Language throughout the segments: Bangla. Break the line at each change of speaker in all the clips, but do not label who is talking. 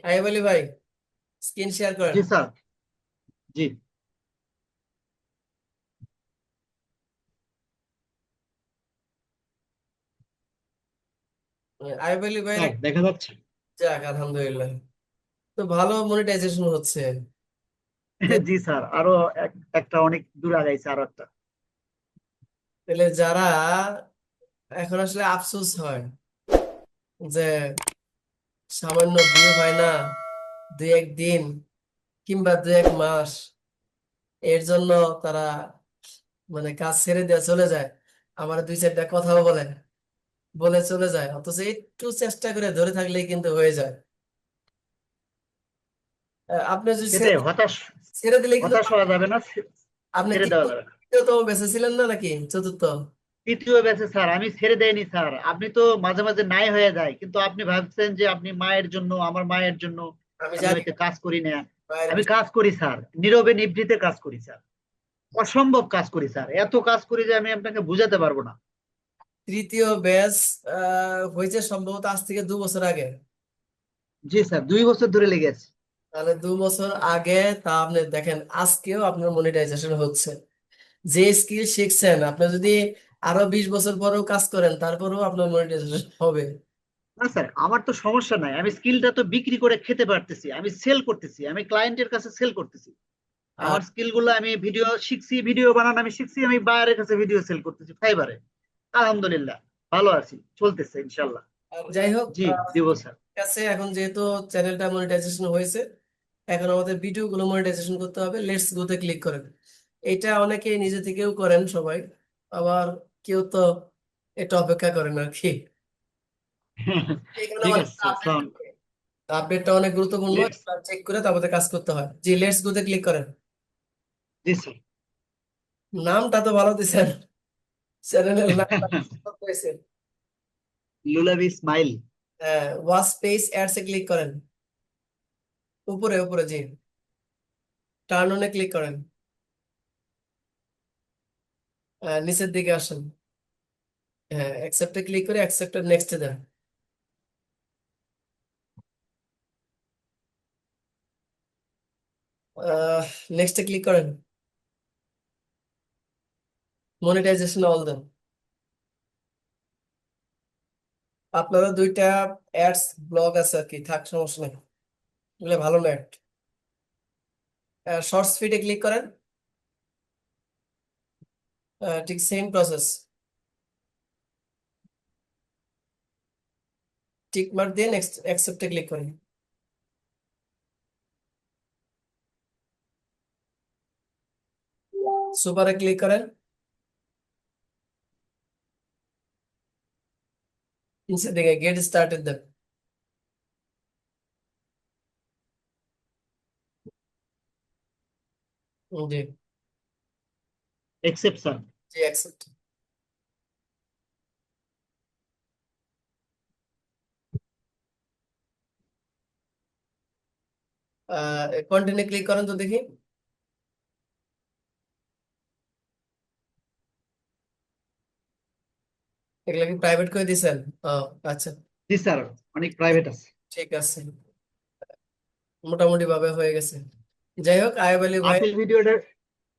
আই বলি ভাই, স্ক্রিন শেয়ার করেন।
জি স্যার। জি
আই বলি ভাই,
স্যার, দেখা যাচ্ছে।
যাক আলহামদুলিল্লাহ, তো ভালো মনিটাইজেশন হচ্ছে। তো
জি স্যার, আরো একটা অনেক দূর আগাইছে, আরো একটা।
তাহলে যারা এখন আসলে আফসোস হয় যে সামান্য ভিউ হয় না, দুই এক দিন কিংবা দুই এক মাস, এর জন্য তারা মানে কাজ ছেড়ে দিয়ে চলে যায়, আমার দুই চারটা কথাও বলে বলে চলে যায়, অথচ একটু চেষ্টা করে ধরে থাকলেই কিন্তু হয়ে যায়। আপনি যদি
সেটাই, হতাশ
ছেড়ে দিলে কিন্তু
হতাশ হওয়া যাবে না,
আপনি
ছেড়ে দেওয়া যাবে না।
তৃতীয়তম বেঁচে ছিলেন না নাকি চতুর্থ?
তৃতীয় ব্যাচে স্যার, আমি ছেড়ে দেয়নি স্যার। আপনি তো মাঝে মাঝে নাই হয়ে যায়, কিন্তু আপনি ভাবছেন যে আপনি মায়ের জন্য, আমার মায়ের জন্য
আমি
আমি
জানি
হয়তো কাজ করি না।
মায়ের
আমি
বিষয়।
কাজ করি স্যার, নীরবে নিভৃতে কাজ করি স্যার। অসম্ভব কাজ করি স্যার, এত কাজ করি যে আমি আপনাকে বুঝাতে পারবো না।
তৃতীয় ব্যাচ হয়েছে সম্ভবত আজ থেকে 2 বছর আগে।
জি স্যার, 2 বছর ধরে লেগে আছে।
তাহলে 2 বছর আগে, তা আপনি দেখেন আজকেও আপনার মনিটাইজেশন হচ্ছে। যে স্কিল শিখছেন আপনি যদি আরো 20 বছর পরেও কাজ করেন তারপরেও আপনার মনিটাইজেশন হবে।
না স্যার, আমার তো সমস্যা নাই, আমি স্কিলটা তো বিক্রি করে খেতে পারতেছি, আমি সেল করতেছি, আমি ক্লায়েন্টের কাছে সেল করতেছি।
আর
আমার স্কিল গুলো আমি ভিডিও শিখছি, ভিডিও বানানো আমি শিখছি, আমি বায়ারের কাছে ভিডিও সেল করতেছি ফাইবারে। আলহামদুলিল্লাহ, ভালো আছি, চলতেছে ইনশাল্লাহ।
যাই হোক,
জি, দিব স্যার।
ঠিক আছে, এখন যেহেতু চ্যানেলটা মনিটাইজেশন হয়েছে, এখন আমাদের ভিডিও গুলো মনিটাইজেশন করতে হবে। লেটস গোতে ক্লিক করেন। এটা অনেকে নিজে থেকেও করেন সবাই, আবার কেউ তো এটা অপেক্ষা করেন আর কি। এখানে
ঠিক
অনেক
আছে স্যার,
আপডেট,
সালাম।
আপডেটটা অনেক গুরুত্বপূর্ণ,
লেটস।
চেক করে তারপরে কাজ করতে হয়। জি, লেটস গোতে ক্লিক করেন।
জি স্যার।
নামটা তো ভালো দিছেন, চ্যানেলের নামটা হয়েছে।
লুলাবি স্মাইল।
ওয়াচ পেজ অ্যাডসে ক্লিক করেন, উপরে উপরে, জি, টার্ন অনে ক্লিক করেন। নিচের দিকে আসেন, হ্যাঁ, অ্যাকসেপ্টে ক্লিক করে অ্যাকসেপ্টে নেক্সটে দেন। নেক্সটে ক্লিক করেন, মনিটাইজেশন অল দেন। আপনারা দুইটা অ্যাডস ব্লগ আছে আর কি, থাক সমস্যা নেই, এগুলো ভালো না অ্যাড। শর্টস ফিডে ক্লিক করেন, ঠিক সেম প্রসেস, টিক মার্ক দিয়ে নেক্সট অ্যাকসেপ্টে ক্লিক করেন। সুপারে ক্লিক করেন, নিচের দিকে গেট স্টার্টেড দেন। জি,
একসেপ্ট স্যার।
জি, অ্যাকসেপ্ট। কন্টিনিউ ক্লিক করেন তো দেখি। এগুলা কি প্রাইভেট করে দিয়েছেন? ও, আচ্ছা,
জি স্যার, অনেক প্রাইভেট আছে।
ঠিক আছে, মোটামুটি ভাবে হয়ে গেছে। যাই হোক, আইব আলী ভাই,
আপেল ভিডিওটা,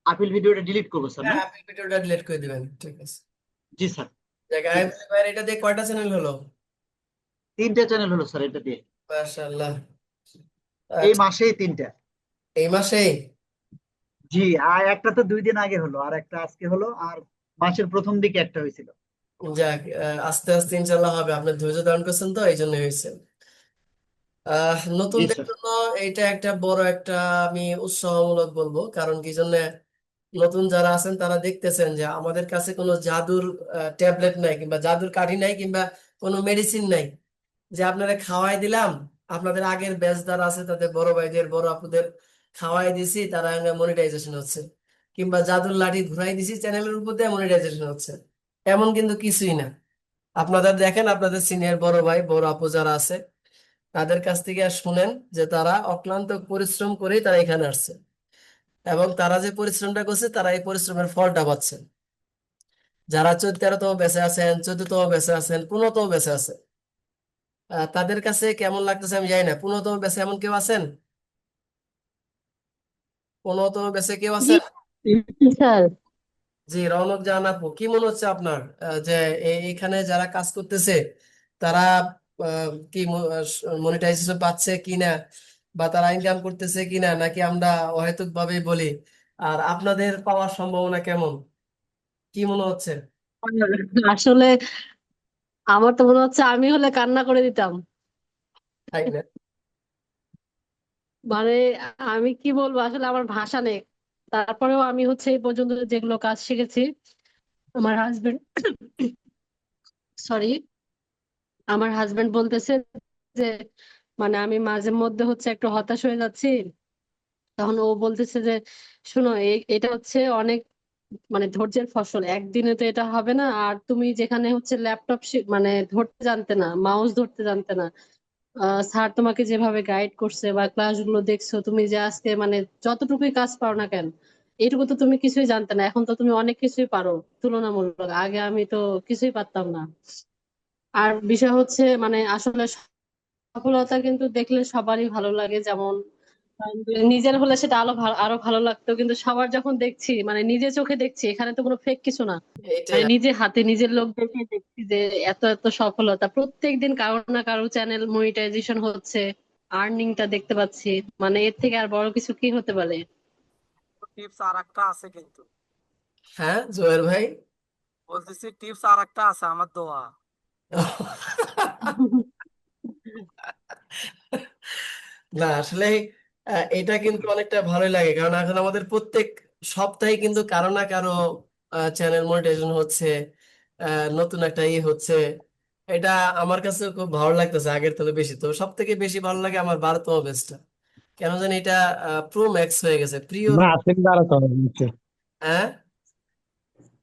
আপেল ভিডিওটা ডিলিট করবো স্যার,
হ্যাঁ,
না?
আপনি ভিডিওটা ডিলিট করে দিবেন, ঠিক আছে।
জি স্যার।
দেখ,
ঠিক
আইব
আছে।
আলী ভাইয়ের এটা দিয়ে কয়টা চ্যানেল হলো?
3টা চ্যানেল হলো স্যার এটা দিয়ে।
মাশাআল্লাহ।
এই
আচ্ছা,
মাসেই 3টা।
এই মাসেই?
জি, আর একটা তো 2 দিন আগে হলো, আর একটা আজকে হলো, আর মাসের প্রথম দিকে একটা হয়েছিল।
যাক, আস্তে আস্তে ইনশাল্লাহ হবে, আপনি ধৈর্য ধারণ করছেন তো এই জন্য হয়েছে।
জি
নতুনদের
স্যার।
জন্য এইটা একটা বড় একটা, আমি উৎসাহমূলক বলবো, কারণ কি জন্য, নতুন যারা আছেন তারা দেখতেছেন যে আমাদের কাছে কোনো জাদুর ট্যাবলেট নাই, কিংবা জাদুর কাঠি নাই, কিংবা কোনো মেডিসিন নাই যে আপনারা খাওয়াই দিলাম, আপনাদের আগের ব্যাচ যারা আছে তাদের বড় ভাইদের বড় আপুদের খাওয়াই দিছি, তারা মনিটাইজেশন হচ্ছে, কিংবা জাদুর লাঠি ঘুরাই দিছি চ্যানেলের উপর দিয়ে মনিটাইজেশন হচ্ছে, এমন কিন্তু কিছুই না। আপনাদের দেখেন, আপনাদের সিনিয়র বড় ভাই বড় আপু যারা আছে তাদের কাছ থেকে শুনেন যে তারা অক্লান্ত পরিশ্রম করেই তারা এখানে আসছে, এবং তারা যে পরিশ্রমটা করছে তারা এই পরিশ্রমের ফলটা পাচ্ছে। যারা 13তম বেঁচে আছেন, 14তম বেঁচে আছেন, 15তম বেঁচে আছে, তাদের কাছে কেমন লাগতেছে আমি জানি না। 15তম ব্যাচে এমন কেউ আছেন? 15তম ব্যাচে কেউ
জি
আছেন?
স্যার।
জি, রৌনক জাহান আপু, কি মনে হচ্ছে আপনার যে এখানে যারা কাজ করতেছে তারা কি মনিটাইজেশন পাচ্ছে কিনা, বা তারা ইনকাম করতেছে কিনা, নাকি আমরা অহেতুক ভাবে বলি? আর আপনাদের পাওয়ার সম্ভাবনা কেমন, কি মনে হচ্ছে?
আসলে আমার তো মনে হচ্ছে আমি হলে কান্না করে দিতাম।
তাই না?
মানে আমি কি বলবো, আসলে আমার ভাষা নেই। তারপরেও আমি হচ্ছে এই পর্যন্ত যেগুলো কাজ শিখেছি, আমার হাজবেন্ড সরি আমার হাজবেন্ড বলতেছে যে মানে আমি মাঝে মধ্যে হচ্ছে একটু হতাশ হয়ে যাচ্ছি। তখন ও বলতেছে যে শোনো, এটা হচ্ছে অনেক মানে ধৈর্যের ফসল, একদিনে তো এটা হবে না। আর তুমি যেখানে হচ্ছে ল্যাপটপ মানে ধরতে জানতে না, মাউস ধরতে জানতে না, স্যার তোমাকে যেভাবে গাইড করছে বা ক্লাসগুলো দেখছো, তুমি যে আজকে মানে যতটুকুই কাজ পারো না কেন, এইটুকু তো তুমি কিছুই জানতে না, এখন তো তুমি অনেক কিছুই পারো তুলনামূলক। আগে আমি তো কিছুই পারতাম না। আর বিষয় হচ্ছে মানে আসলে সফলতা কিন্তু দেখলে সবারই ভালো লাগে, যেমন নিজের হলে সেটা আরো ভালো লাগতো, কিন্তু সবার যখন দেখছি মানে নিজে চোখে দেখছি, এখানে তো কোনো ফেক কিছু না,
এইটাই।
মানে নিজে হাতে নিজের লোক দেখে দেখছি যে এত এত সফলতা প্রত্যেকদিন কারো না কারো চ্যানেল মনিটাইজেশন হচ্ছে, আর্নিংটা দেখতে পাচ্ছি। মানে এর থেকে আর বড় কিছু কি হতে পারে?
টিপস আর একটা আছে কিন্তু,
হ্যাঁ জোয়ের ভাই।
বলতেছি টিপস আর একটা আছে, আমার দোয়া।
না আসলে এটা কিন্তু অনেকটা ভালোই লাগে, কারণ এখন আমাদের প্রত্যেক সপ্তাহে কিন্তু কারো না কারো চ্যানেল মনিটাইজেশন হচ্ছে, নতুন একটা ইয়ে হচ্ছে। এটা আমার কাছে খুব ভালো লাগতেছে, আগের থেকে বেশি। তো সব থেকে বেশি ভালো লাগে আমার 12তম ব্যাচটা, কেন জানি এটা প্রো ম্যাক্স হয়ে গেছে, প্রিয়।
আমরা আসিনি বারো তোমার বেঁচে।
হ্যাঁ,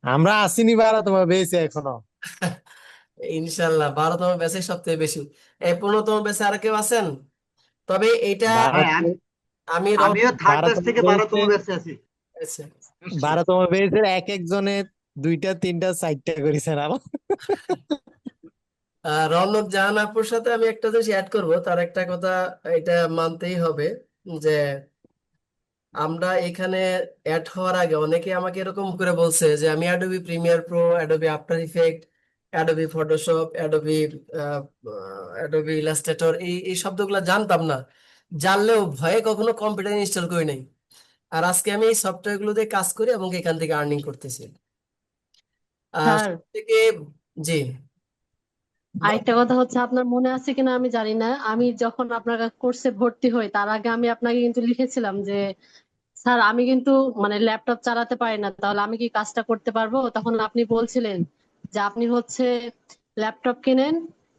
আমরা আসিনি বারো তোমার বেঁচে এখনো।
ইনশাল্লাহ 12তম ব্যাচে সব থেকে বেশি। এই 15তম ব্যাচে আর কেউ আছেন? তবে এটা
হ্যাঁ,
আমি
আমিও থার্ড
বারো
ব্যাচ
তোমার
থেকে
বেঁচে,
12তম ব্যাচে আছি।
আচ্ছা,
বারো তোমার বেঁচে এক একজনের দুইটা তিনটা চারটা করেছে না।
রওনক জাহান আপুর সাথে আমি একটা জিনিস অ্যাড করব, তার একটা কথা এটা মানতেই হবে, যে আমরা এখানে অ্যাড হওয়ার আগে অনেকে আমাকে এরকম করে বলছে যে আমি Adobe Premiere Pro, Adobe after effect, Adobe Photoshop, Adobe Illustrator, এই শব্দগুলো জানতাম না। জানলেও ভয়ে কখনো কম্পিউটার ইনস্টল করি নাই। আর আজকে আমি এই সফটওয়্যার গুলো দিয়ে কাজ করি এবং এখান থেকে আর্নিং করতেছি। আর
স্যার,
সব থেকে, জি,
আরেকটা কথা হচ্ছে, আপনার মনে আছে কিনা আমি জানি না, আমি যখন আপনার কোর্সে ভর্তি হই তার আগে আমি আপনাকে কিন্তু লিখেছিলাম যে স্যার আমি কিন্তু মানে ল্যাপটপ চালাতে পারি না, তাহলে আমি কি কাজটা করতে পারবো? তখন আপনি বলছিলেন যে আপনি হচ্ছে ল্যাপটপ কিনেন,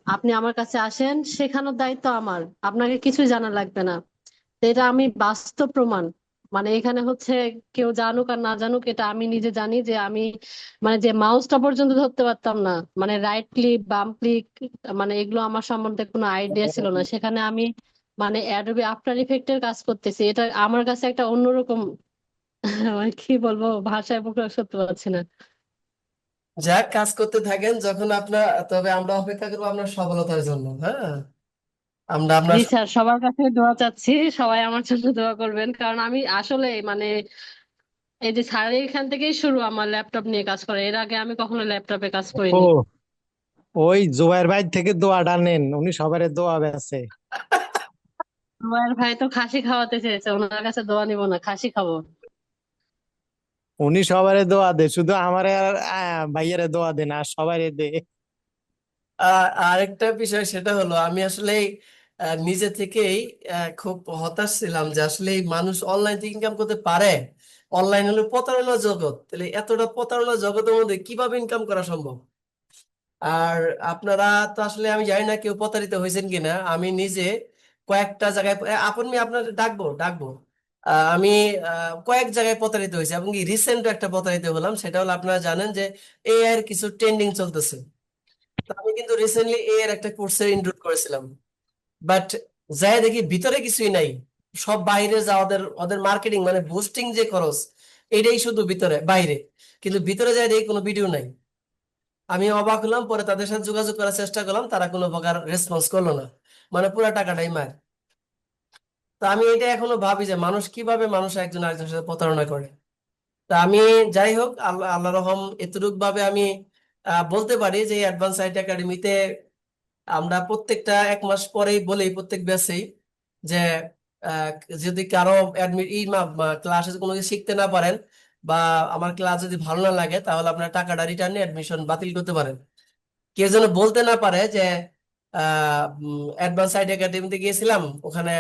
আপনি আমার কাছে আসেন, শেখানোর দায়িত্ব আমার, আপনাকে কিছুই জানা লাগবে না। তো এটা আমি বাস্তব প্রমাণ। মানে এখানে হচ্ছে কেউ জানুক আর না জানুক, এটা আমি নিজে জানি যে আমি মানে যে মাউসটা পর্যন্ত ধরতে পারতাম না, মানে রাইট ক্লিক বাম ক্লিক, মানে এগুলো আমার সম্বন্ধে কোনো আইডিয়া ছিল না, সেখানে আমি মানে অ্যাডোবি আফটার ইফেক্টের কাজ করতেছি। এটা আমার কাছে একটা অন্যরকম মানে কি বলবো, ভাষায় প্রকাশ করতে পারছি না।
যাক, কাজ করতে থাকেন যখন আপনার, তবে আমরা অপেক্ষা করবো আপনার সফলতার জন্য। হ্যাঁ, আমরা
জি
আপনার
স্যার, সবার কাছে দোয়া চাচ্ছি, সবাই আমার জন্য দোয়া করবেন, কারণ আমি আসলে মানে এই যে স্যারের এখান থেকেই শুরু আমার ল্যাপটপ নিয়ে কাজ করা, এর আগে আমি কখনো ল্যাপটপে কাজ করিনি।
ও, ওই জোয়ার ভাই থেকে দোয়াটা নেন, উনি সবারে দোয়া বেছে।
আমার ভাই তো খাসি খাওয়াতে চেয়েছে, ওনার কাছে দোয়া নিব না, খাসি খাবো।
উনি সবারে দোয়া দে, শুধু আমারে আর ভাইয়ারে দোয়া দেন, আর সবারে দে।
আরেকটা বিষয় সেটা হলো, আমি আসলে নিজে থেকেই খুব হতাশ ছিলাম যে আসলে এই মানুষ অনলাইন থেকে ইনকাম করতে পারে। অনলাইন হলো প্রতারণা জগৎ, তাহলে এতটা প্রতারণা জগতের মধ্যে কিভাবে ইনকাম করা সম্ভব? আর আপনারা তো আসলে, আমি জানি না কেউ প্রতারিত হয়েছেন কিনা, আমি নিজে কয়েকটা জায়গায় আপনি আপনার ডাকবো ডাকবো আমি কয়েক জায়গায় প্রতারিত হয়েছে, এবং কি রিসেন্ট একটা প্রতারিত হলাম। সেটা হলো, আপনারা জানেন যে এআই এর কিছু ট্রেন্ডিং চলতেছে। তো আমি কিন্তু রিসেন্টলি এআই এর একটা কোর্সে ইনরোল করেছিলাম, বাট যাই দেখি ভিতরে কিছুই নাই। সব বাইরে যা ওদের ওদের মার্কেটিং মানে বুস্টিং যে খরচ, এটাই শুধু ভিতরে বাইরে, কিন্তু ভিতরে যাই দেখি কোনো ভিডিও নাই। আমি অবাক হলাম, পরে তাদের সাথে যোগাযোগ করার চেষ্টা করলাম, তারা কোনো প্রকার রেসপন্স করলো না, মানে পুরো টাকাটাই মার। তো আমি এটা এখনো ভাবি যে মানুষ কিভাবে মানুষ একজন আরেকজনের সাথে প্রতারণা করে। তা আমি, যাই হোক, আল্লাহ আল্লাহ রহম, এতটুক ভাবে আমি বলতে পারি যে অ্যাডভান্স আইটি একাডেমিতে আমরা প্রত্যেকটা 1 মাস পরেই বলেই প্রত্যেক ব্যাচেই যে আহ, যদি কারো অ্যাডমিট ক্লাসে কোনো কিছু শিখতে না পারেন বা আমার ক্লাস যদি ভালো না লাগে, তাহলে আপনার টাকাটা রিটার্ন নিয়ে অ্যাডমিশন বাতিল করতে পারেন। কেউ যেন বলতে না পারে যে অ্যাডভান্স আইটি একাডেমিতে গিয়েছিলাম, ওখানে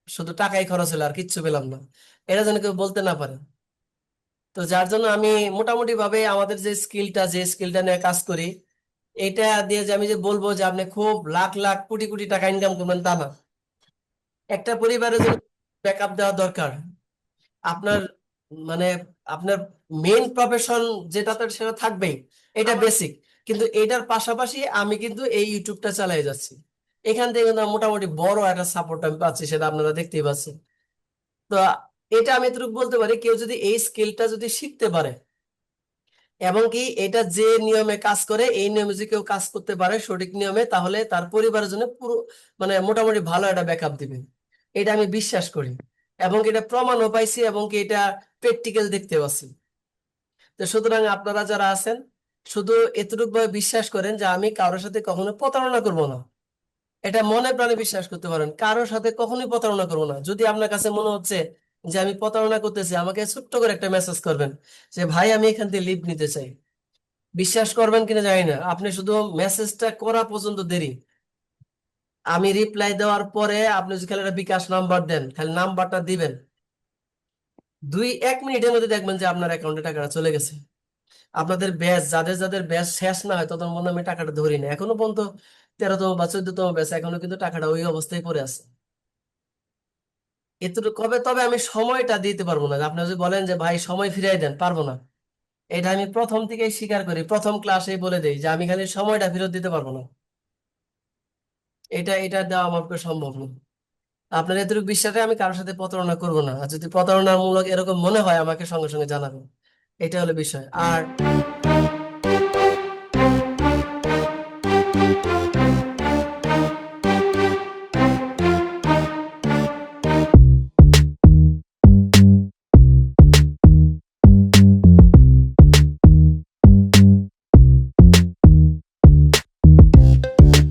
শুধু টাকাই খরচ হলো আর কিচ্ছু পেলাম না, এটা যেন কেউ বলতে না পারে। তো যার জন্য আমি মোটামুটি ভাবে আমাদের যে স্কিলটা নিয়ে কাজ করি, এটা দিয়ে যে আমি যে বলবো যে আপনি খুব লাখ লাখ কোটি কোটি টাকা ইনকাম করবেন তা না। একটা পরিবারের জন্য ব্যাকআপ দেওয়া দরকার। আপনার মানে আপনার মেইন প্রফেশন যেটা, তো সেটা থাকবেই, এটা বেসিক। কিন্তু এটার পাশাপাশি আমি কিন্তু এই ইউটিউবটা চালিয়ে যাচ্ছি, এখান থেকে কিন্তু আমি মোটামুটি বড় একটা সাপোর্ট আমি পাচ্ছি, সেটা আপনারা দেখতেই পাচ্ছেন। তো এটা আমি এতটুকু বলতে পারি, কেউ যদি এই স্কিলটা যদি শিখতে পারে এবং কি এটা যে নিয়মে কাজ করে এই নিয়মে যদি কেউ কাজ করতে পারে সঠিক নিয়মে, তাহলে তার পরিবারের জন্য পুরো মানে মোটামুটি ভালো একটা ব্যাকআপ দিবে, এটা আমি বিশ্বাস করি। এবং কি এটা প্রমাণও পাইছি, এবং কি এটা প্র্যাকটিক্যাল দেখতে পাচ্ছি। তো সুতরাং আপনারা যারা আছেন, শুধু এতটুকু ভাবে বিশ্বাস করেন যে আমি কারোর সাথে কখনো প্রতারণা করব না। এটা মনে প্রাণে বিশ্বাস করতে পারেন, কারোর সাথে কখনোই প্রতারণা করবো না। যদি আপনার কাছে মনে হচ্ছে যে আমি প্রতারণা করতেছি, আমাকে ছোট্ট করে একটা মেসেজ করবেন যে ভাই আমি এখান থেকে লিভ নিতে চাই। বিশ্বাস করবেন কিনা জানি না, আপনি শুধু মেসেজটা করা পর্যন্ত দেরি, আমি রিপ্লাই দেওয়ার পরে আপনি যদি খালি একটা বিকাশ নাম্বার দেন, খালি নাম্বারটা দিবেন, 1 মিনিটের মধ্যে দেখবেন যে আপনার অ্যাকাউন্টে টাকাটা চলে গেছে। আপনাদের ব্যাচ, যাদের যাদের ব্যাচ শেষ না হয় ততক্ষণ পর্যন্ত আমি টাকাটা ধরি না, এখনো পর্যন্ত 13তম বা 14তম ব্যাচ, এখনো কিন্তু টাকাটা ওই অবস্থায় পড়ে আছে। এতটুকু কবে, তবে আমি সময়টা দিতে পারবো না। আপনি যদি বলেন যে ভাই সময় ফিরিয়ে দেন, পারবো না। এটা আমি প্রথম থেকেই স্বীকার করি, প্রথম ক্লাসেই বলে দেই যে আমি খালি সময়টা ফেরত দিতে পারবো না, এটা এটা দেওয়া আমার পক্ষে সম্ভব না। আপনার এতটুকু বিশ্বাসে আমি কারোর সাথে প্রতারণা করবো না, আর যদি প্রতারণামূলক এরকম মনে হয় আমাকে সঙ্গে সঙ্গে জানাবেন। এটা হলো বিষয়। আর